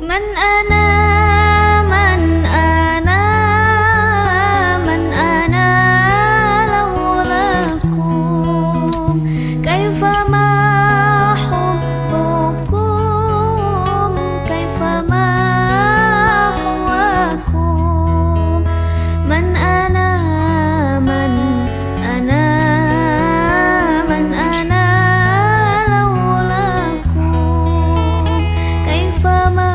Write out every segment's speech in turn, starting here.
من أنا من أنا من أنا لولاكم كيفما حبكم كيفما هواكم من أنا من أنا من أنا لولاكم كيفما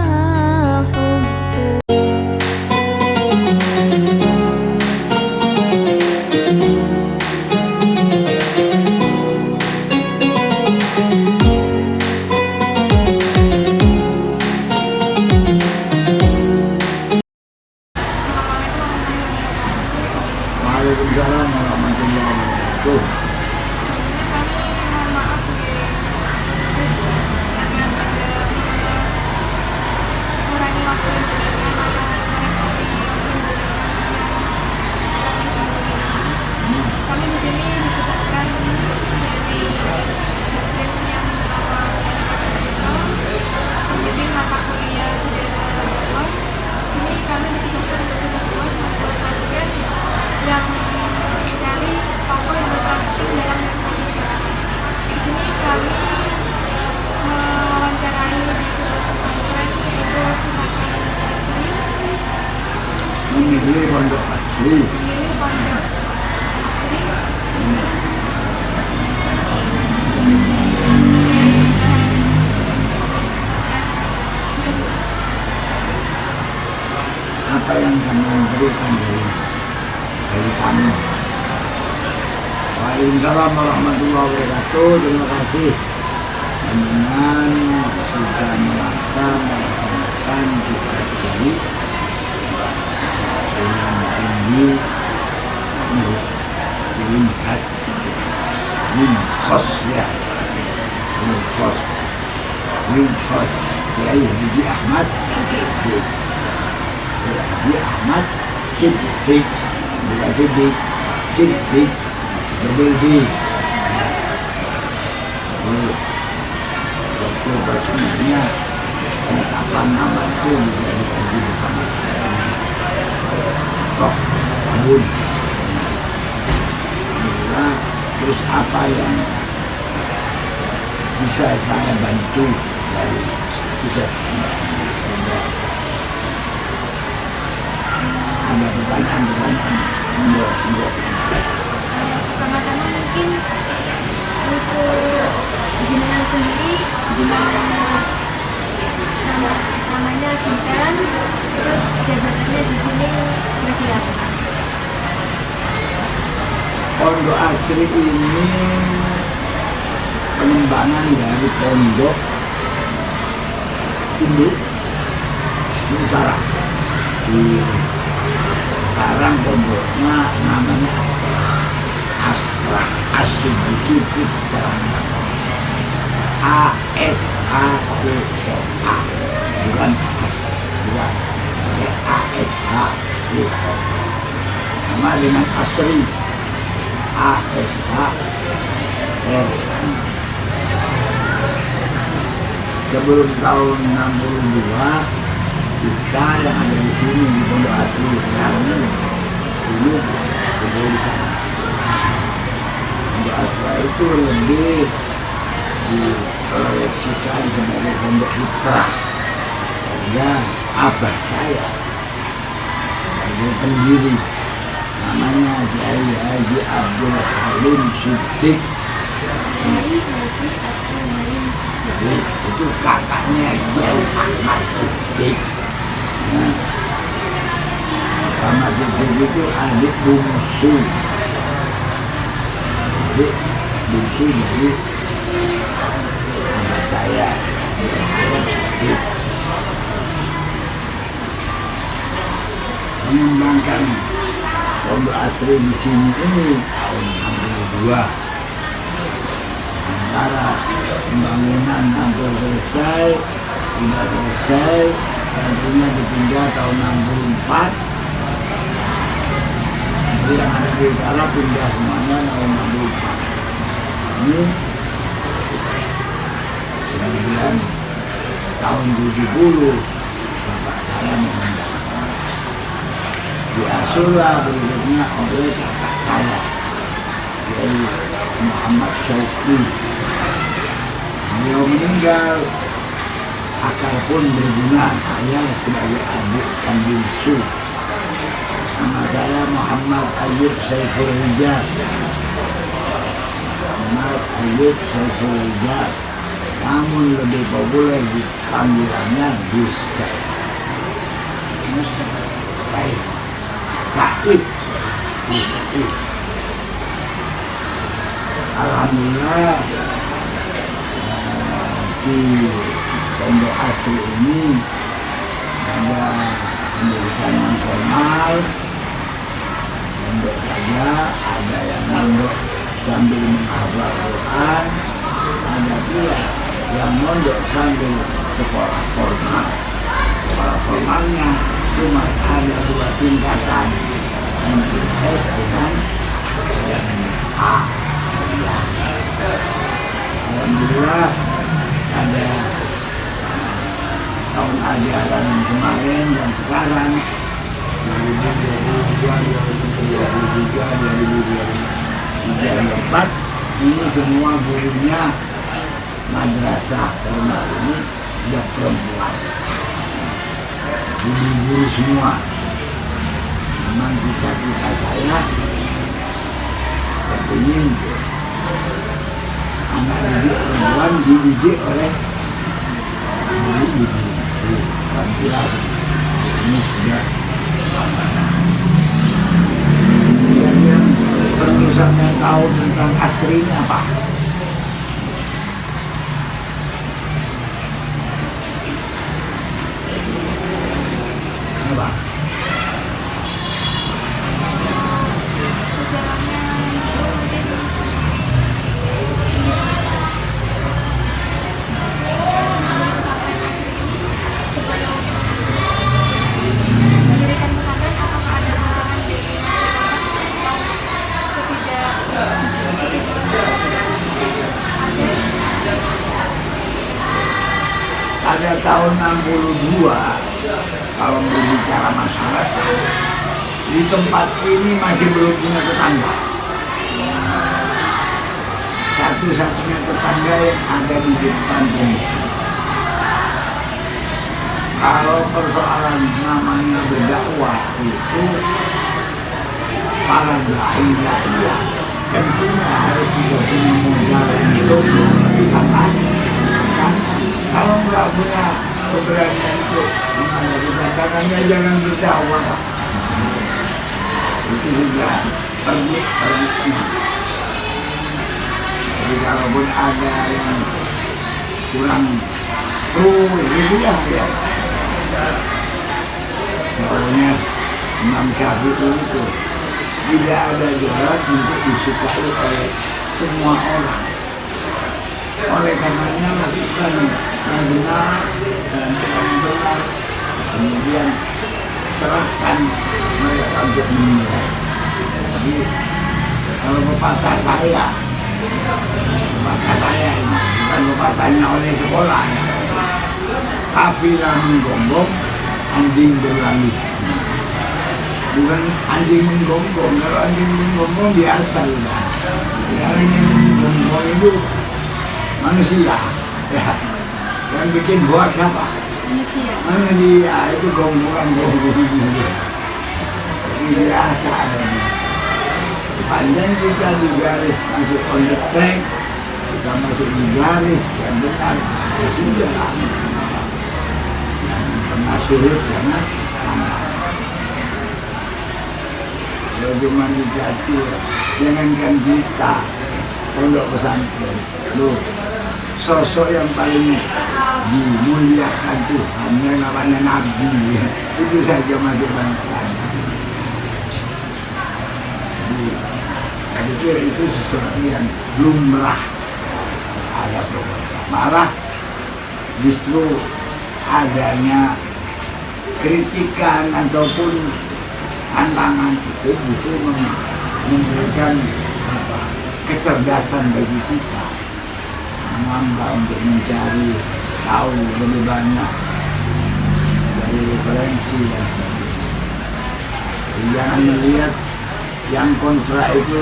Waalaikumsalam warahmatullahi wabarakatuh. Kami di sini ditugaskan dari dosen yang bernama pembimbing mata kuliah sejarah Ramadan. Di sini kami ditugaskan untuk tugas membuat pasien yang mencari tokoh yang berpenting dalam Indonesia. Di sini kami mewawancarai di sebuah pesantren yaitu pesantren asri. Memilih pondok asli. Memilih pondok asri. Apa yang kamu berikan dari kami? Waalaikumsalam warahmatullahi wabarakatuh. Terima kasih dengan sudah melaksanakan tugas ini dengan tinggi singkat min khos Kiai Haji Ahmad Siddiq. Haji Ahmad Siddiq, bukan Siddiq, Siddiq double D. Waktu resminya penetapan nama itu dijadikan di bersama saya. Prof. Tahun. Terus apa yang bisa saya bantu dari tugas ini? Ada pertanyaan-pertanyaan? Enggak. Pertama-tama mungkin untuk jenengan sendiri gimana namanya Sinten, terus jabatannya di sini sebagai apa? Pondok Asri ini pengembangan dari pondok induk Nusantara. Di sekarang pondoknya namanya Astra As-Siddiqi Putra, A-S-H-D-O-A, bukan A-S-H-D-O, sama dengan Asri, A-S-H-R-I. Sebelum tahun 62 kita yang ada di sini di Pondok Asri sekarang ini dulu di sana. Pondok Asri itu lebih diproyeksikan sebagai pondok putra. Sehingga abah saya sebagai pendiri namanya Kiai Haji Abdul Halim Siddiq. Jadi itu kakaknya Kiai Ahmad Siddiq. Ahmad Siddiq itu adik bungsu. Adik bungsu dari abah saya. Mengembangkan Pondok Asri di sini ini tahun 62. Antara pembangunan hampir selesai, sudah selesai, tentunya ditinggal tahun 64. Jadi yang ada di utara pindah semuanya tahun 64. Ini kemudian tahun 70 saya meninggal. Diasuhlah berikutnya oleh kakak saya, yaitu Muhammad Syauqi. Beliau meninggal, akar pun berguna. Saya sebagai adik kandung Su. Nama saya Muhammad Ayyub Saiful Rijal. Muhammad Ayyub Saiful Rijal, namun lebih populer dipanggilannya Gus Saif. Saif. Saif. Gus Saif. Alhamdulillah di Pondok Asri ini ada pendidikan non formal, pondok saja, ada yang mondok sambil menghafal Quran, ada pula yang mondok sambil sekolah formal. Sekolah formalnya cuma ada 2 tingkatan, S dengan A. Alhamdulillah ada tahun ajaran kemarin dan sekarang 2022, 2023, 2024 ini semua gurunya madrasah formal ini sudah perempuan, guru semua. Memang cita-cita saya ingin anak didik perempuan dididik oleh guru laki-laki. Ini sudah kemudian yang penulisannya tahu tentang Asri ini apa? Apa? Pada tahun 62, kalau berbicara masyarakat, di tempat ini masih belum punya tetangga. Satu-satunya tetangga yang ada di depan ini. Kalau persoalan namanya berdakwah itu, para dai-dai tentunya harus juga punya modal untuk mengatakan. Kalau nggak punya keberanian itu menghadapi tantangannya, jangan berdakwah. Itu juga pergi-perginya. Jadi kalaupun ada yang kurang itu ya. Soalnya Imam Syafi'i itu tidak ada jalan untuk disukai oleh semua orang. Oleh karenanya lakukan yang benar dan yang benar, kemudian serahkan mereka untuk menilai. Jadi kalau pepatah saya ini bukan pepatahnya oleh sekolah ya. Kafilah menggonggong, anjing berlalu. Bukan anjing menggonggong, kalau anjing menggonggong biasa udah. Anjing menggonggong itu manusia, ya. Yang bikin hoax siapa? Manusia, itu gonggongan-gonggongan itu. Jadi biasa adanya. Panjang kita di garis masuk on the track, kita masuk di garis yang benar, ya sudah lah. Jangan pernah surut karena tangan. Kalau cuma dijatuh, jangankan kita, pondok pesantren, loh. Sosok yang paling dimuliakan Tuhan yang namanya Nabi, itu saja masih banyak lagi. Saya pikir itu sesuatu yang lumrah ada problem. Malah justru adanya kritikan ataupun tantangan itu justru memberikan kecerdasan bagi kita, menambah untuk mencari tahu lebih banyak dari referensi frekuensi dan sebagainya. Jangan melihat yang kontra itu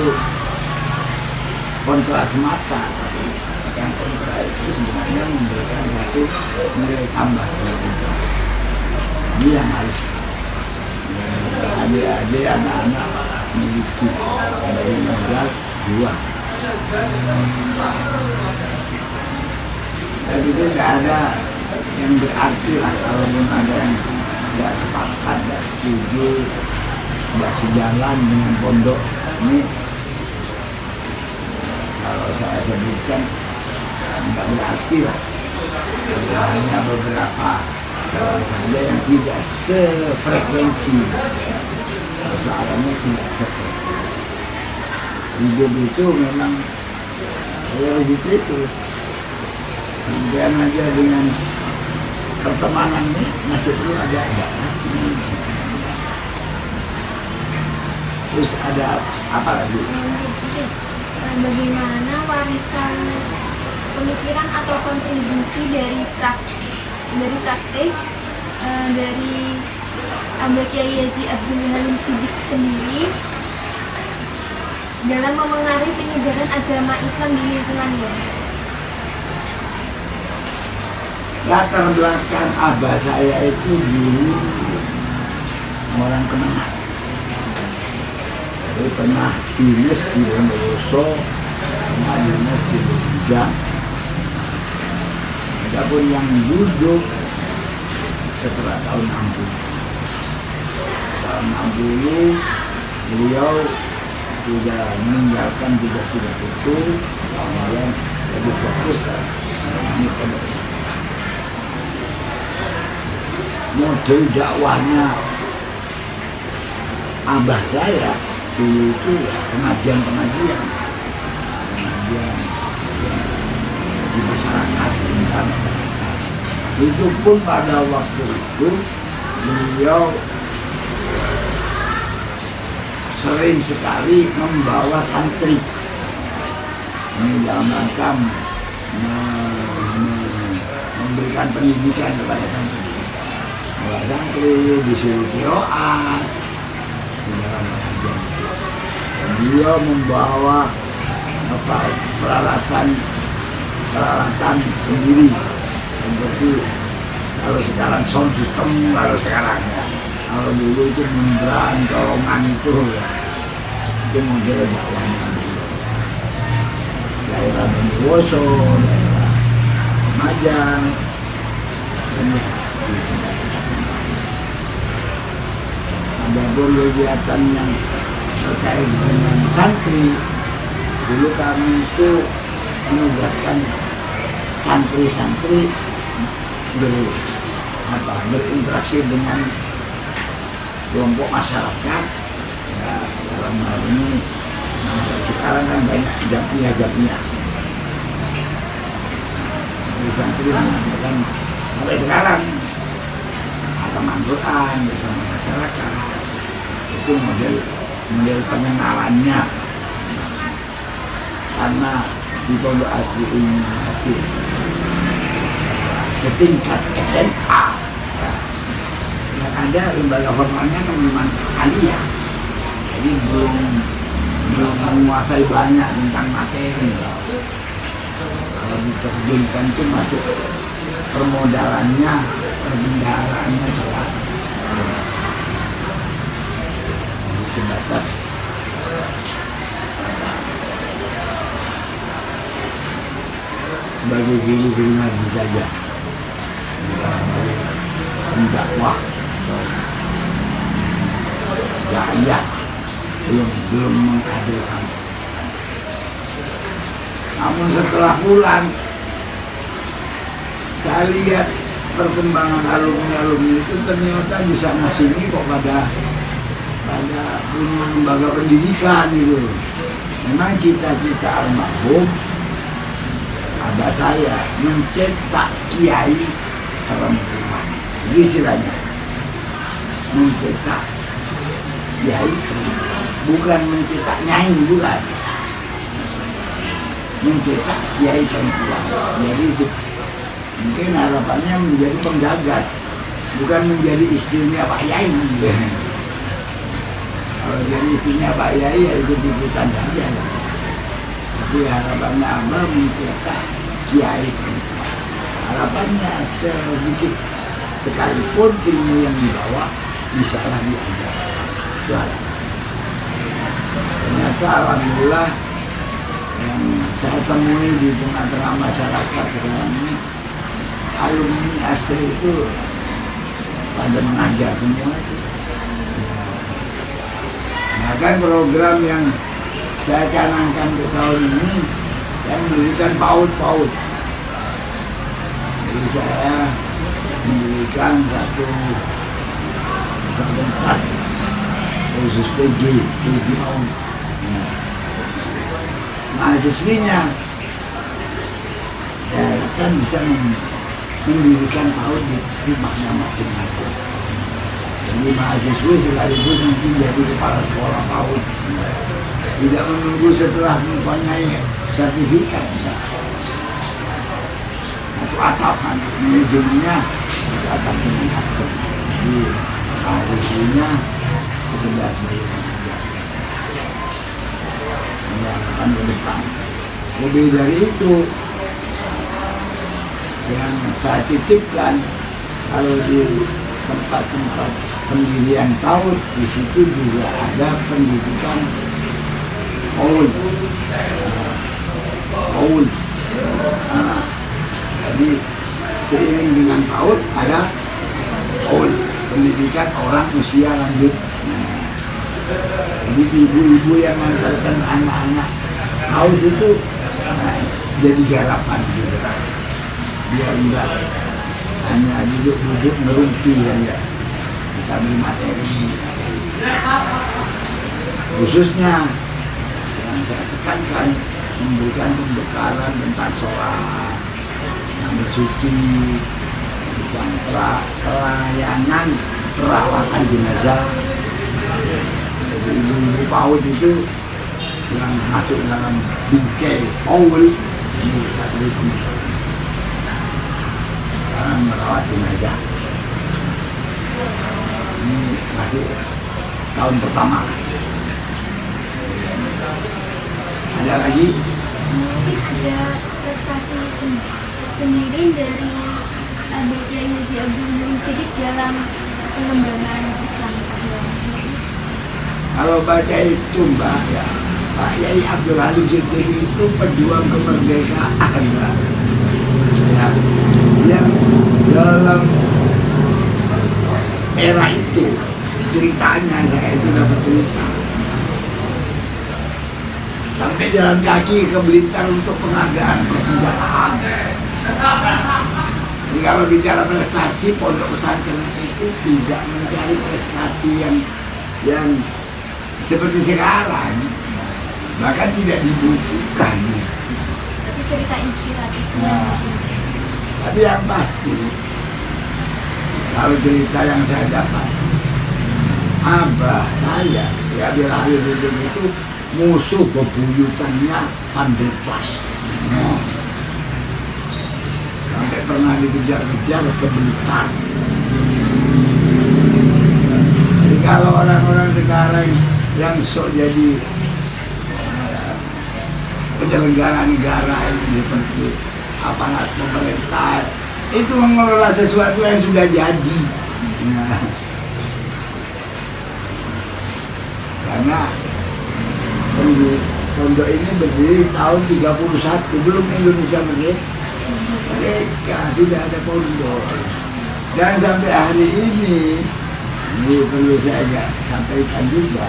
kontra semata, tapi yang kontra itu sebenarnya memberikan satu nilai tambah. Ini yang harus adik-adik, anak-anak miliki dari modal dua. Dan itu tidak ada yang berarti lah, kalaupun ada yang tidak sepakat, tidak setuju, tidak sejalan dengan pondok ini, kalau saya sebutkan tidak berarti lah. Hanya beberapa saja yang tidak sefrekuensi, soalnya tidak sefrekuensi. Hidup itu memang begitu itu. Kemudian aja dengan pertemanan ini masih perlu ada. Terus ada apa lagi? Bagaimana warisan pemikiran atau kontribusi dari praktis dari Aba Kyai Haji Abdul Halim Siddiq sendiri dalam memengaruhi penyebaran agama Islam di lingkungannya. Latar belakang abah saya itu dulu orang Kemenang. Jadi pernah dinas di Bondowoso, pernah dinas di Lumajang. Adapun yang duduk setelah tahun 60. Tahun 60 beliau sudah meninggalkan tugas-tugas itu, kemudian lebih fokus ke ini pondok. Model dakwahnya abah saya dulu itu ya pengajian di masyarakat tentang itu pun pada waktu itu beliau sering sekali membawa santri ini dalam rangka memberikan pendidikan kepada santri. Bawa santri disuruh qiraat di dalam pengajian. Beliau membawa peralatan sendiri seperti kalau sekarang sound system, kalau sekarang ya. Kalau dulu itu membran, colongan itu model dakwahnya dulu. Daerah Bondowoso, daerah Lumajang, ada kegiatan yang terkait dengan santri. Dulu kami itu menugaskan santri-santri berinteraksi dengan kelompok masyarakat ya, dalam hal ini sekarang kan banyak japnya santri mengatakan sampai sekarang atau Al-Quran bersama masyarakat itu model pengenalannya, karena di pondok asli ini masih setingkat SMA yang ada lembaga formalnya kan cuma aliyah, jadi belum menguasai banyak tentang materi. Kalau diterjunkan itu masuk permodalannya, perbendaharaannya jelas sebatas sebagai guru-guru ngaji saja, dakwah ya belum menghasilkan. Namun setelah pulang saya lihat perkembangan alumni itu ternyata di sana sini kok pada punya lembaga pendidikan gitu. Memang cita-cita almarhum abah saya mencetak kiai dalam rumah. Jadi istilahnya mencetak kiai, bukan mencetak nyai, bukan. Mencetak kiai perempuan. Jadi mungkin harapannya menjadi penggagas bukan menjadi istrinya Pak Yai. Kalau jadi istrinya Pak Yai ya ikut-ikutan saja. Tapi harapannya Abah menjadi kiai. Harapannya sedikit sekalipun ilmu yang dibawa bisa lah diajar. Suara. Ternyata alhamdulillah yang saya temui di tengah-tengah masyarakat sekarang ini, alumni asli itu pada mengajar semua itu. Nah kan program yang saya canangkan ke tahun ini, saya mendirikan PAUD. Jadi saya mendirikan satu kelas khusus PG PAUD. Mahasiswinya kan bisa mendirikan PAUD di rumahnya masing-masing. Jadi mahasiswi sekaligus mungkin jadi kepala sekolah PAUD. Tidak menunggu setelah mempunyai sertifikat. Satu atap kan, manajemennya satu atap dengan asal. Jadi mahasiswinya sekedar sebagai pengajar. Menyatakan ke depan. Lebih dari itu, yang saya titipkan kalau di tempat-tempat pendirian PAUD di situ juga ada pendidikan PAUD. Jadi seiring dengan PAUD ada PAUD, pendidikan orang usia lanjut. Jadi ibu-ibu yang mengantarkan anak-anak PAUD itu jadi garapan gitu. Biar enggak hanya duduk-duduk ngerumpi ya, kita beri materi. Khususnya yang saya tekankan memberikan pembekalan tentang sholat, yang bersuci, tentang pelayanan perawatan jenazah. Jadi ibu-ibu PAUD itu yang masuk dalam bingkai PAUD ini adalah merawat jenazah. Ini masih tahun pertama. Ada lagi? Ada prestasi sendiri dari ABK Haji Abdul Muhyin Siddiq dalam pengembangan Islam. Kalau baca itu Mbak ya, Pak Yai Abdul Halim Siddiq itu pejuang kemerdekaan Mbak. Ya, yang dalam era itu ceritanya saya itu dapat cerita sampai jalan kaki ke Blitar untuk pengadaan persenjataan. Jadi kalau bicara prestasi, pondok pesantren itu tidak mencari prestasi yang seperti sekarang, bahkan tidak dibutuhkan. Tapi cerita inspiratif. Nah, tapi yang pasti, kalau cerita yang saya dapat, abah saya, ya Abdul Halim Siddiq itu musuh bebuyutannya Van der Plas. Nah, sampai pernah dikejar-kejar ke Blitar. Jadi kalau orang-orang sekarang yang sok jadi penyelenggara negara ini seperti aparat pemerintah itu mengelola sesuatu yang sudah jadi. Nah, karena pondok ini berdiri tahun 31 belum Indonesia merdeka. Mereka tidak ada pondok. Dan sampai hari ini perlu saya sampaikan juga,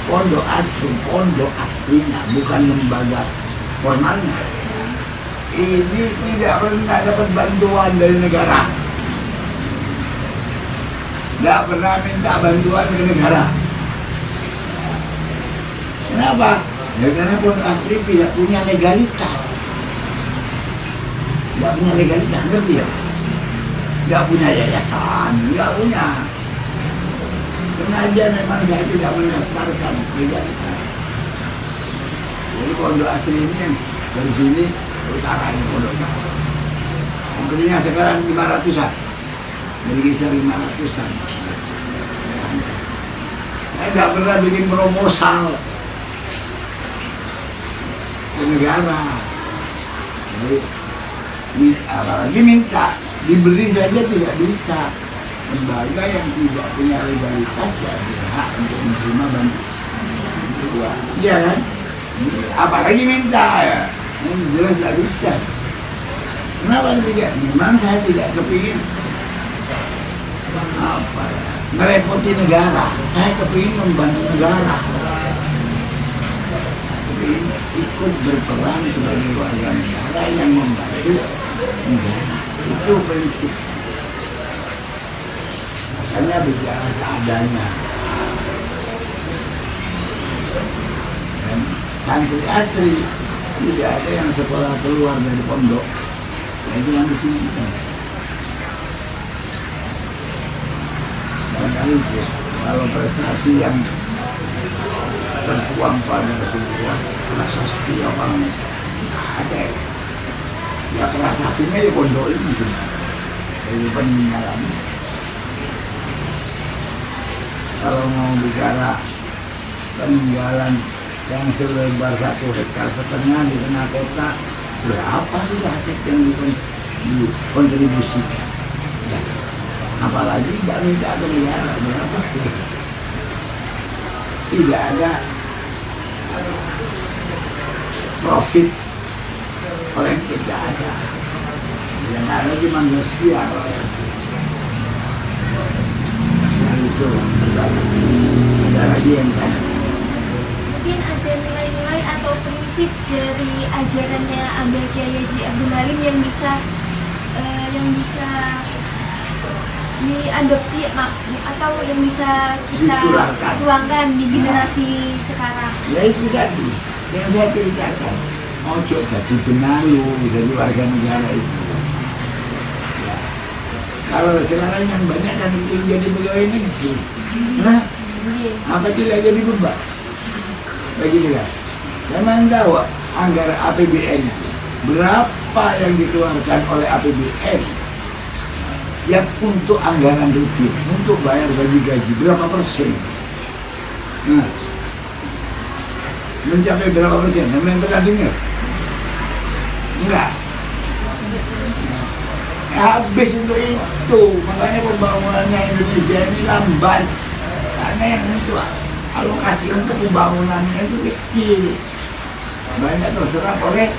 pondok aslinya bukan lembaga formalnya. Ini tidak pernah dapat bantuan dari negara. Tidak pernah minta bantuan ke negara. Kenapa? Ya karena pondok asli tidak punya legalitas. Tidak punya legalitas, ngerti ya? Tidak punya yayasan, tidak punya. Sengaja memang saya tidak mendaftarkan legalitas. Jadi pondok asli ini yang dari sini utara ini pondoknya. Pembelinya sekarang 500-an. dari kisah 500-an. Saya nggak pernah bikin proposal ke negara. Jadi, apalagi minta, diberi saja tidak bisa. Lembaga yang tidak punya legalitas tidak berhak untuk menerima bantuan. Iya kan? Apalagi minta ya, yang jelas tidak bisa. Kenapa tidak? Memang saya tidak kepingin apa ya, merepoti negara. Saya kepingin membantu negara. Kepingin ikut berperan sebagai warga negara yang membantu negara. Itu prinsip. Makanya bicara seadanya. Dan santri asli tidak ada yang sekolah keluar dari pondok. Nah, itu yang di sini. Barangkali kalau prestasi yang tertuang pada sebuah prasasti orang ada, ya prestasinya ya pondok ini dari peninggalan. Kalau mau bicara peninggalan yang selebar 1,5 hektar di tengah kota, berapa sih aset yang dikontribusikan? Ya. Apalagi tidak minta ke negara, berapa? Tidak ada profit orang tidak ada. Yang ada cuma sosial. Itu ada lagi yang tanya. Mungkin ada nilai-nilai atau prinsip dari ajarannya Abah Kiai Haji Abdul Halim yang bisa diadopsi atau yang bisa kita tuangkan di generasi sekarang. Ya itu tadi yang saya ceritakan. Ojo jadi benalu, jadi warga negara itu. Ya. Kalau sekarang yang banyak kan ingin jadi pegawai negeri. Nah, apa tidak jadi beban bagi negara? Memang tahu anggaran APBN berapa yang dikeluarkan oleh APBN yang untuk anggaran rutin, untuk bayar gaji-gaji berapa persen? Nah, mencapai berapa persen? Namanya pernah dengar? Enggak. Habis untuk itu, makanya pembangunannya Indonesia ini lambat. Karena yang itu alokasi untuk pembangunannya itu kecil. Banyak terserap oleh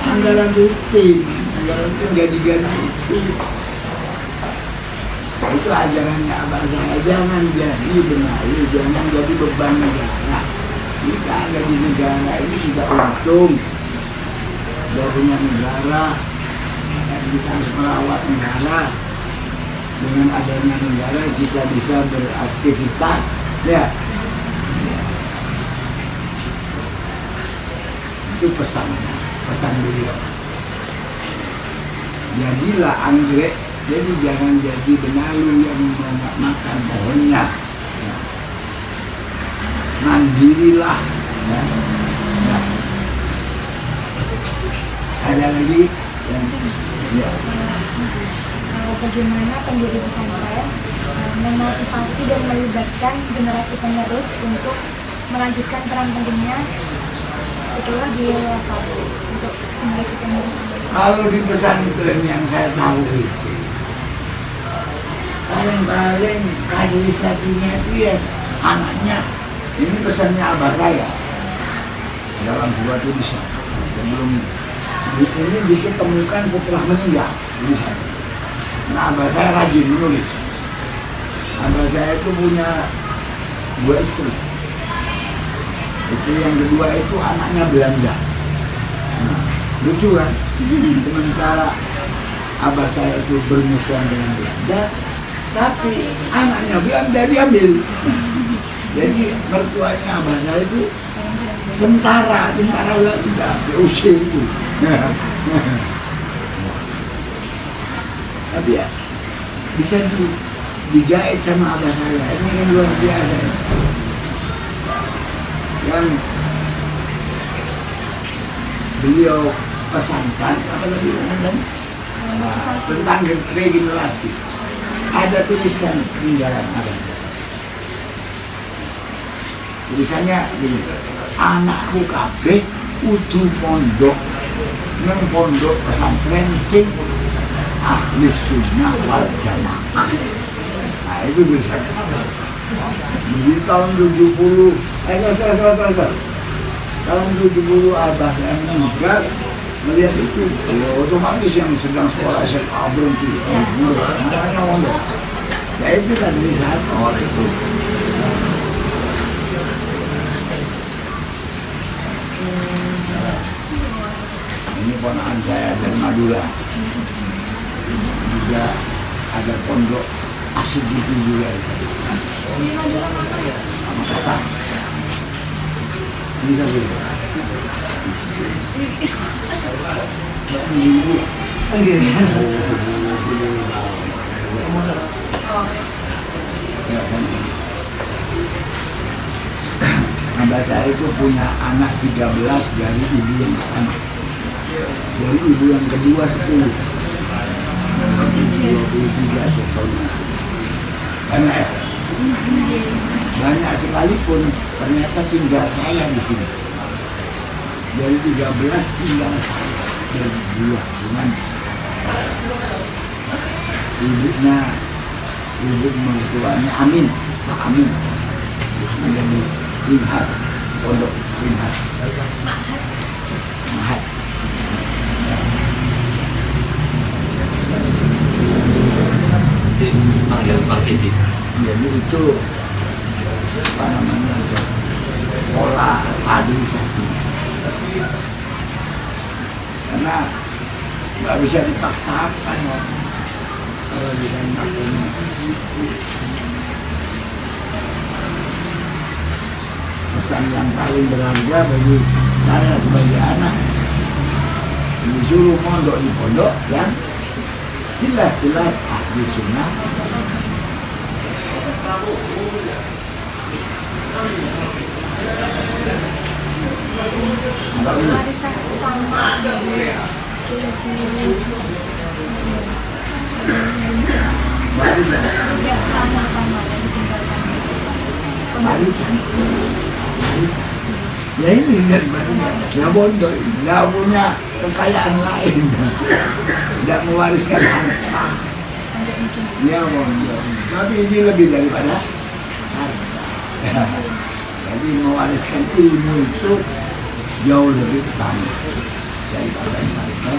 anggaran rutin, anggaran rutin gaji-gaji itu. Nah, itu ajarannya abang saya, jangan jadi benalu, jangan jadi beban negara. Kita ada di negara ini sudah untung, sudah punya negara, dan kita harus merawat negara. Dengan adanya negara kita bisa beraktivitas, ya. Itu pesan beliau. Jadilah anggrek. Jadi jangan jadi benalu yang banyak makan pohonnya. Ya. Mandirilah. Ya. Ya. Ada lagi yang ya. Bagaimana pendiri pesantren memotivasi dan melibatkan generasi penerus untuk melanjutkan peran pentingnya setelah dia wafat untuk generasi penerus. Kalau di pesantren yang saya tahu itu paling kaderisasinya itu ya anaknya. Ini pesannya abah saya dalam sebuah tulisan sebelum ini diketemukan setelah meninggal tulisan. Nah, abah saya rajin menulis. Abah saya itu punya 2 istri. Istri yang kedua itu anaknya Belanda. Nah, lucu kan? Sementara abah saya itu bermusuhan dengan Belanda, tapi anaknya Belanda diambil. Jadi mertuanya abah saya itu tentara Belanda, POC itu. Tapi ya bisa dijahit sama abah saya. Ini yang luar biasa. Yang beliau pesankan apa tadi tentang regenerasi. ada tulisan peninggalan abang. Tulisannya gini, anakku kabeh kudu pondok nang pondok pesantren sing ahli sunnah wal jamaah. Nah itu tulisan. Di tahun 70, tahun 70 abah saya meninggal, melihat itu, ya otomatis yang sedang sekolah SMA berhenti. Makanya pondok. Ya itu tadi saat awal itu. Ini ponakan saya dari Madura. Juga ada pondok asik gitu juga. Di Madura mana ya? Sama kata. Ini satu. Abah saya itu punya anak 13 dari ibu yang pertama. Dari ibu yang kedua 10. 23 sesaudara. Banyak sekalipun ternyata tinggal saya di sini. Dari 13 tinggal saya berdua dengan ibu mertuanya Amin, Pak Amin. Menjadi Linhat, pondok Linhat. Mahat. Panggil marketing. Jadi itu apa namanya pola administrasi. Karena nggak bisa dipaksakan kalau ditembak ini. Pesan yang paling berharga bagi saya sebagai anak, disuruh mondok di pondok yang jelas-jelas ahli sunnah. Warisan utama dari Warisan. siapa utama yang ditinggalkan? Warisan. Ya ini dari mana? Ya bodoh, nggak punya kekayaan lain, nggak mewariskan harta. Ya bodoh, tapi ini lebih daripada harta. Jadi mewariskan ilmu itu jauh lebih utama daripada harta.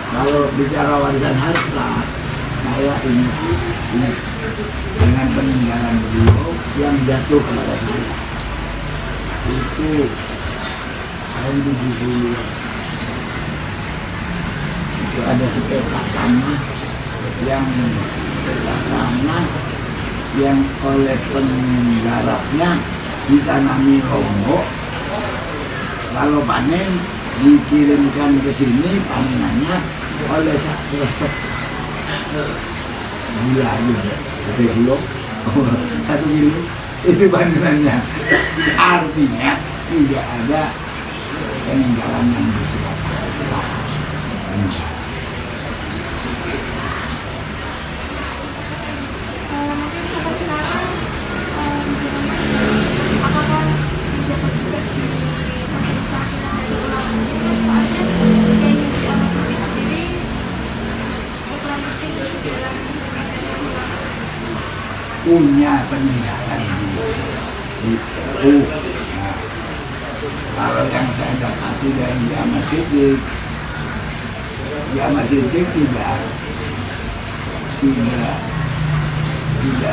Kalau bicara warisan harta, saya ini dengan peninggalan beliau yang jatuh kepada saya itu tahun 70 itu ada sepetak tanah yang oleh penggarapnya ditanami lombok, kalau panen dikirimkan ke sini panenannya oleh resep gula juga, 1 kilo, 1 kilo itu panenannya. Artinya tidak ada peninggalan yang bersifat harta. Mungkin sampai sekarang apakah menjabat juga di organisasi dari ulama sendiri? Soalnya kayaknya di Ahmad Syafi'i sendiri ukuran penting dalam ulama punya peninggalan di NU. Nah, kalau yang saya dapati dari Ahmad Siddiq, Ahmad Siddiq tidak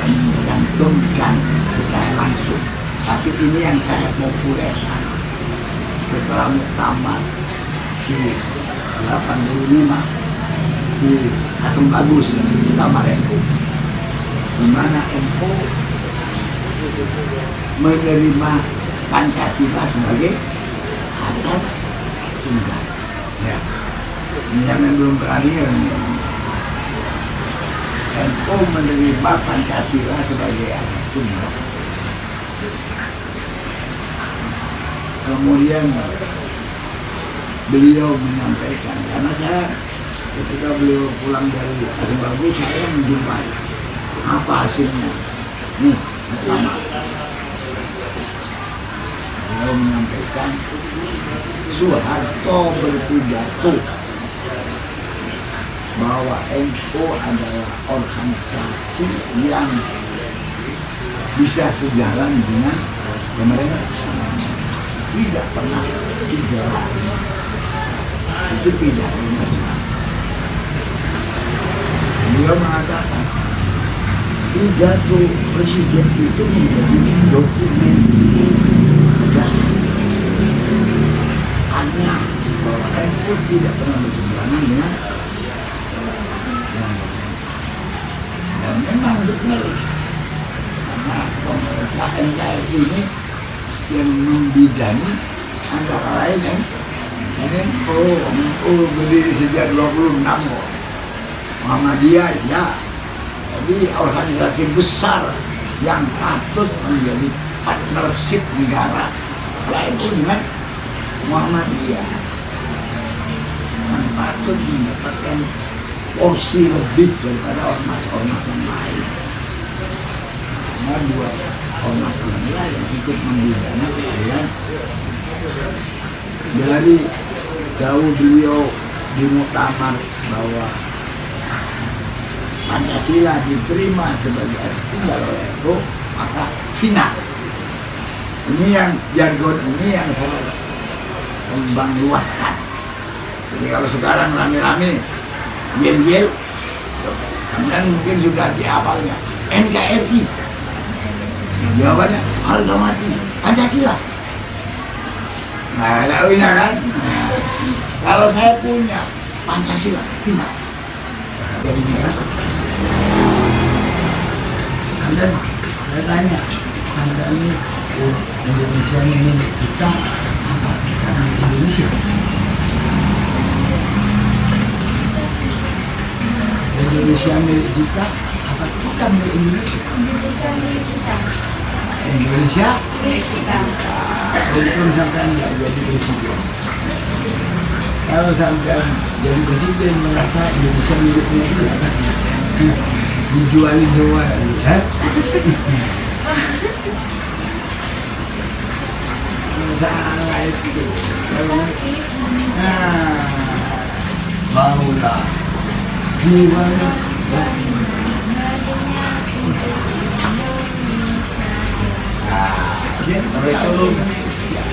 mencantumkan secara langsung, tapi ini yang saya populerkan setelah muktamar di 85 di Asam Bagus, muktamar NU, di mana NU menerima Pancasila sebagai asas tunggal. Ya, ini yang belum terakhir. NU menerima Pancasila sebagai asas tunggal. Kemudian beliau menyampaikan, karena saya ketika beliau pulang dari Bagus saya menjumpai apa hasilnya. Nih, pertama beliau menyampaikan Soeharto berpidato bahwa NU adalah organisasi yang bisa sejalan dengan pemerintah, tidak pernah sejalan. Itu pidatonya. Beliau mengatakan pidato presiden itu menjadi dokumen negara. Hanya bahwa NU tidak pernah berseberangan dengan dan memang benar, karena pemerintah NKRI ini yang membidani antara lain yang NU berdiri sejak 26 kok. Muhammadiyah ya, jadi organisasi besar yang patut menjadi partnership negara yaitu dengan Muhammadiyah yang patut mendapatkan porsi lebih daripada ormas-ormas yang lain. Karena dua ormas inilah yang ikut membidana kalian. Jadi jauh beliau di muktamar bahwa Pancasila diterima sebagai tunggal oleh NU, maka final. Ini yang jargon ini yang saya kembang luaskan. Jadi kalau sekarang rame-rame yel-yel, kalian mungkin sudah dihafalnya NKRI. Jawabannya harga mati Pancasila. Nah, tahunya kan? Nah, kalau saya punya Pancasila final. Jadi Anda, saya tanya, Anda ini Indonesia ini kita apa bisa di Indonesia? Indonesia milik kita, apa kita milik Indonesia? Indonesia milik kita. Indonesia Milik kita. untung sampai nggak jadi presiden. Kalau sampai jadi presiden merasa Indonesia miliknya itu apa? Dijualin semua, ya? Salah itu. Nah, maulah jiwanya. Jadi mereka Indonesia,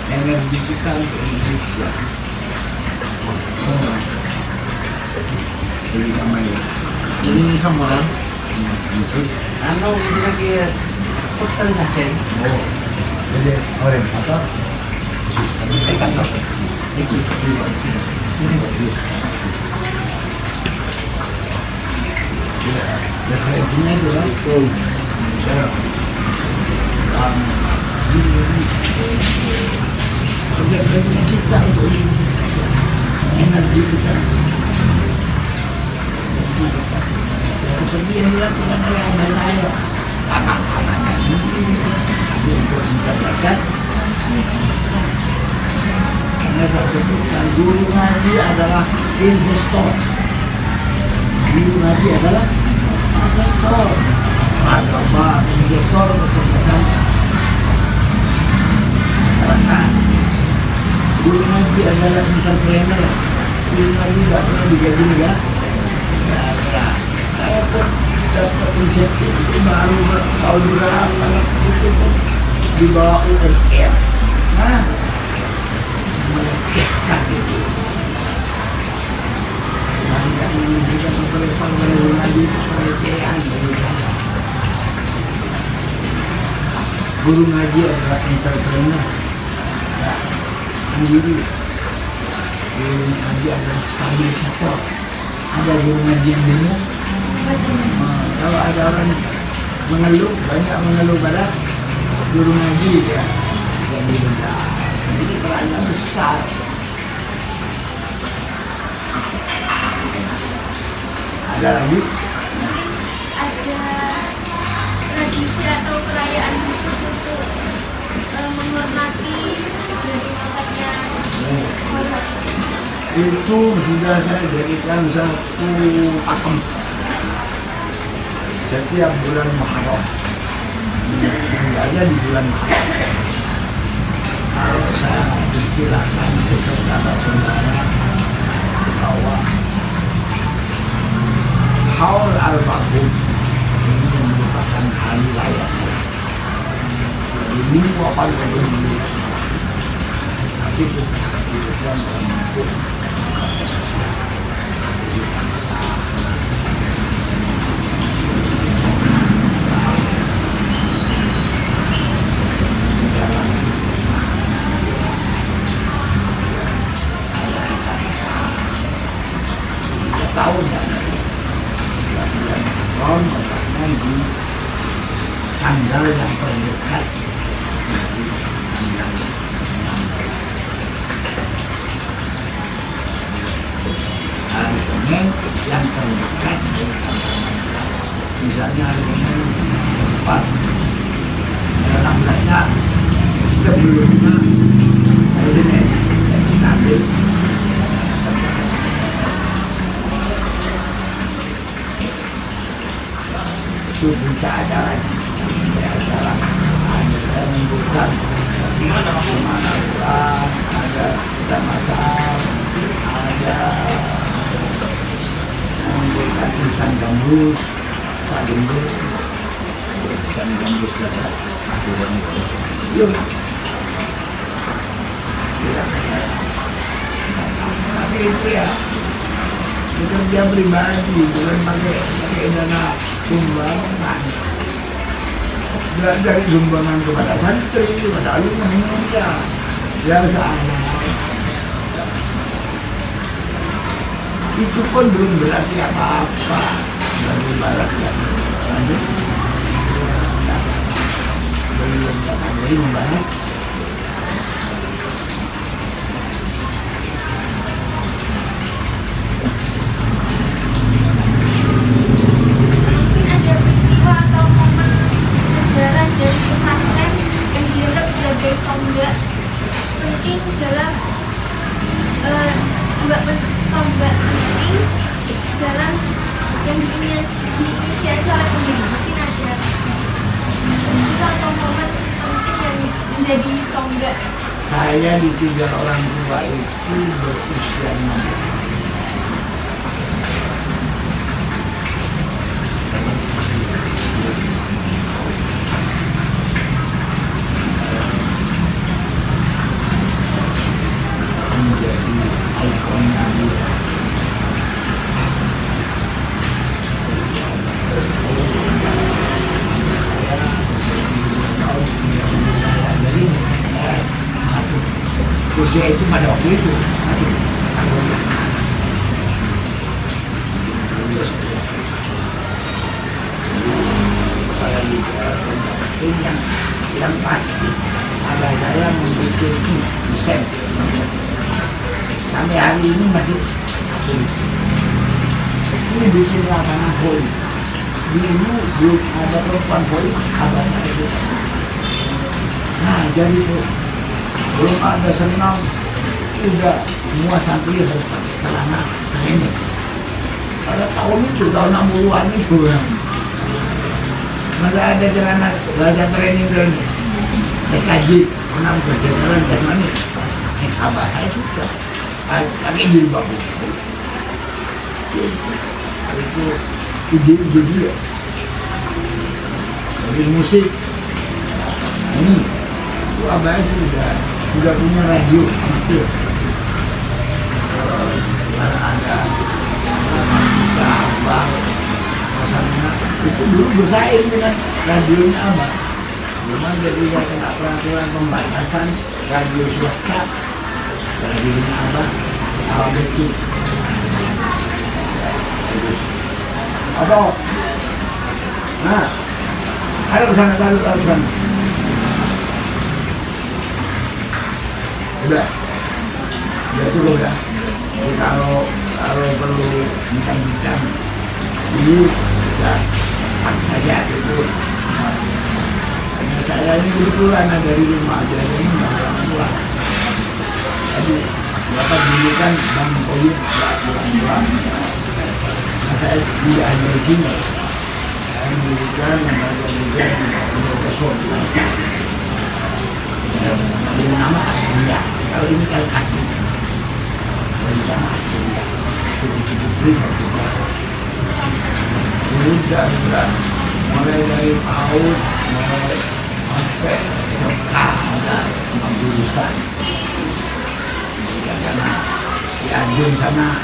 energi kita untuk Indonesia. Jadi sama ya. Ini semua ano lagi hotel natin. Oh, jadi orang apa? Kantor. Ya, referensinya adalah betul. Referensinya kita untuk energi kita. Seperti yang dilakukan oleh Abang-Ayah anak-anaknya sendiri untuk mencerdaskan. Karena saya sebutkan guru ngaji adalah investor. Guru ngaji adalah investor. Agama investor kecerdasan. Karena guru ngaji adalah entrepreneur. Guru ngaji tidak pernah digaji negara. Saya pun dapat insentif itu baru tahun berapa itu pun di bawah UMR. Nah, melekehkan itu. Tidak menunjukkan pemerintah lagi pelecehan bagi saya. Guru ngaji adalah entrepreneur. Ya, mandiri. Guru ngaji adalah stabilisator. Ada guru ngaji yang bingung. Kalau ada orang mengeluh, banyak mengeluh pada guru ngaji ya, jadi rendah. Ini perannya besar. Ada lagi? Mungkin ada tradisi atau perayaan khusus untuk menghormati dari masanya itu sudah saya jadikan satu pakem setiap bulan Muharram. Tinggalnya di bulan Muharram. Kalau saya istilahkan ke saudara-saudara bahwa Haul al-Maqum ini merupakan hari raya saya. Di minggu apa dulu? Tapi itu dalam bentuk tahun ya, bulan Muharram makanya di tanggal yang terdekat, di tanggal 16 hari Senin yang terdekat dari tanggal 16. Misalnya hari Senin 4, tanggal 16-nya sebelumnya hari Senin kita ambil itu bisa ada lagi acara ada membuka kemana pulang, ada kita masak, ada membuka insan gambus, Pak Gembus, insan gambus juga yuk tapi itu ya bukan dia pribadi, bukan pakai dana sumbangan, dari sumbangan kepada santri, kepada alumni ya biasa aja. Itu pun belum berarti apa-apa dari barat ya. Lanjut, belum dapat dari barat. Dari pesantren yang dianggap sebagai tonggak penting dalam tonggak penting dalam yang diinisiasi oleh pendiri. Mungkin ada peristiwa atau momen penting yang menjadi tonggak. Saya ditinggal orang tua itu berusia 6 tahun. Menjadi ikonnya dia. Jadi usia itu pada waktu itu saya juga yang pasti ada saya membuat desain. Sampai hari ini masih ini bikin lapangan voli. Dulu belum ada perempuan voli, kabarnya itu. Nah jadi tuh belum ada senam, udah semua santri harus pakai celana ini. Pada tahun itu tahun 60-an itu masa ada celana belajar training SKJ, pernah kerja jalan dan mana? Abah saya suka. Pakai jilbab itu ide-ide dia dari musik ini itu abah sudah punya radio amatir. Kalau ada abah pasangan itu dulu bersaing dengan radionya abah, cuman jadi kena peraturan pembatasan radio swasta. Radionya abah awal itu apa? Nah, ada kesana taruh sana. Udah cukup dah. Jadi kalau perlu bincang-bincang ini bisa saja itu. Karena saya ini kebetulan dari rumah aja ini nggak pulang. Jadi Bapak dulu kan Bang Koyut nggak pulang-pulang. Nah, saya tidak ada di sini. Saya mendirikan lembaga juga di Kosong. Dengan nama Asia. Kalau ini kan asli. Dari nama Asia. Sedikit juga. Udah. Mulai dari PAUD, mulai sampai SMK ada jurusan. Karena di Anjung sana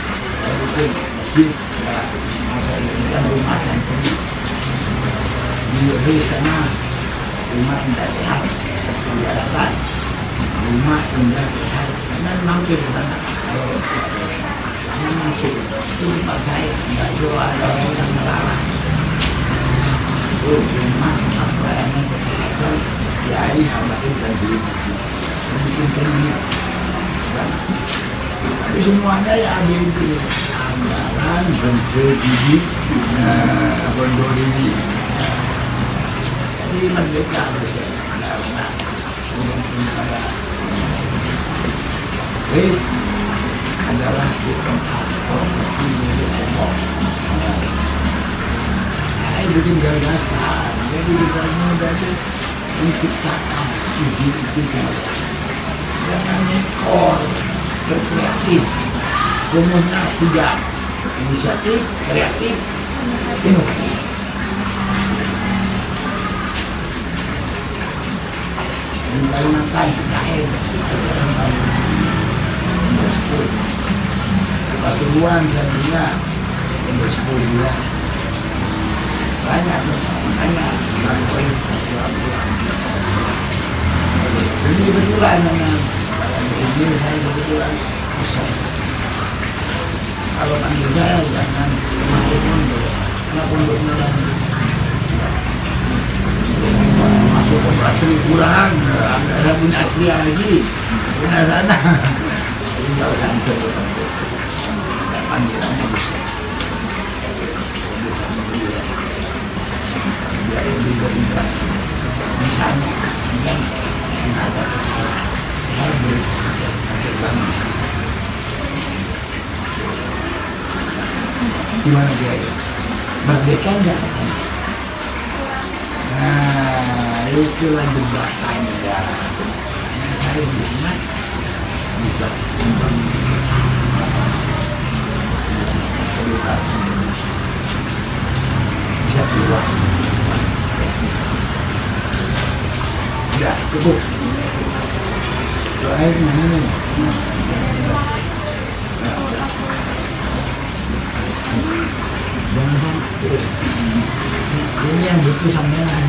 itu masjid, ada rumah yang di Yuri sana rumah tidak sehat, diadakan rumah tidak sehat. Karena mampir ke sana kalau masuk itu tempat saya tidak jual ada orang yang melarang. Rumah apa yang kesehatan diari hamatin dan diri bikin pendidik. Tapi semuanya ya ada itu anggaran bentuk didik bentuk didik. Jadi merdeka bersih karena ada Riz adalah di tempat properti milik Allah. Saya bikin gagasan, jadi misalnya dari menciptakan ide-ide jangan nekor, berkreatif, semuanya tidak inisiatif, kreatif, inovatif. Di Kalimantan, Daeng, Pasuruan dan juga Indonesia. Banyak. Ini kebetulan dengan ini saya kebetulan kosong. Kalau panggil saya jangan masuk pondok, karena pondoknya masuk ke asli kurang, ada punya asli lagi, punya sana. Jadi kalau saya sebut panggilannya bisa. Lebih berimbang di sana dan ada saya berbangun gimana dia merdeka enggak? Nah itulah jembatan ya saya ingat bisa bisa keluar. Ya, cukup. Doain mana? Jangan sampai. Ini yang butuh sampean.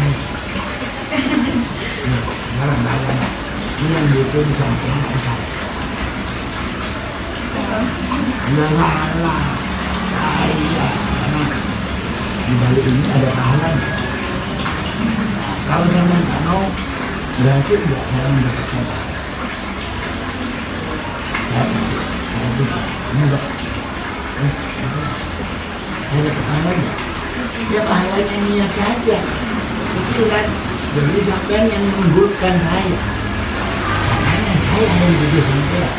Barang-barang. Ini yang butuh disampaikan ke saya. Janganlah. Karena di balik ini ada pahala. Kalau jangan mau berarti tidak saya mendapatkan saya juga enggak ada pahalanya ya pahalanya niat saja itu kan jadi sampean yang menggulkan saya makanya saya yang jadi sampean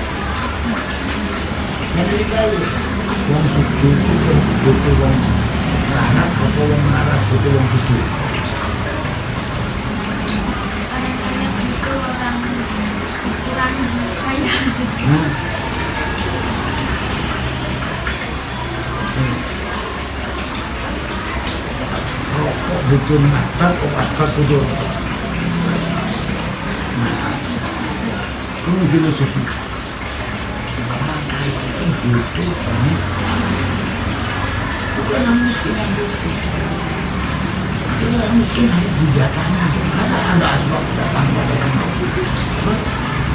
yang dikali yang suci itu butuh yang melarat atau yang melarat butuh yang suci. Rokok bikin makan, obat tidur. Nah, ini filosofi. Orang kaya itu butuh ini. Bukan orang miskin yang butuh. Orang miskin harus didatangkan. Karena ada asbab datang pada yang butuh.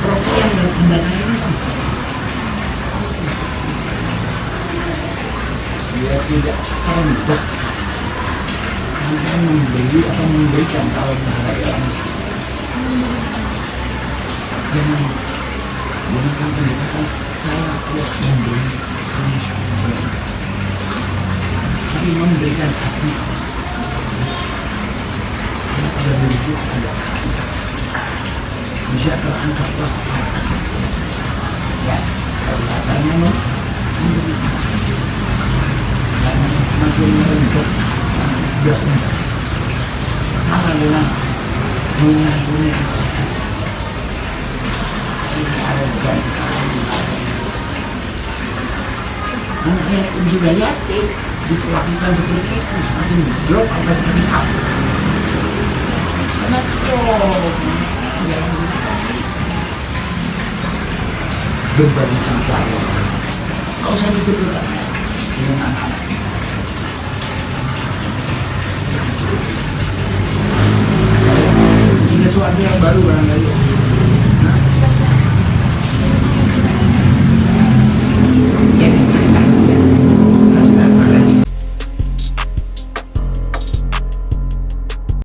Rokok yang datang ini kan dia tidak rendah hanya membeli atau memberikan kalau menghadapi orang jangan gunakan pendekatan saya kuat memberi tapi memberikan hati karena pada diri kita ada bisa terangkatlah ya kalau Sudah sama dengan dunia. Ini ada ganti. Anaknya sudah yatim diperlakukan seperti itu, semakin drop atau semakin up. Karena yang beban saja. Kau usah disebutkan dengan anak-anak. Ini sesuatu yang baru barangkali.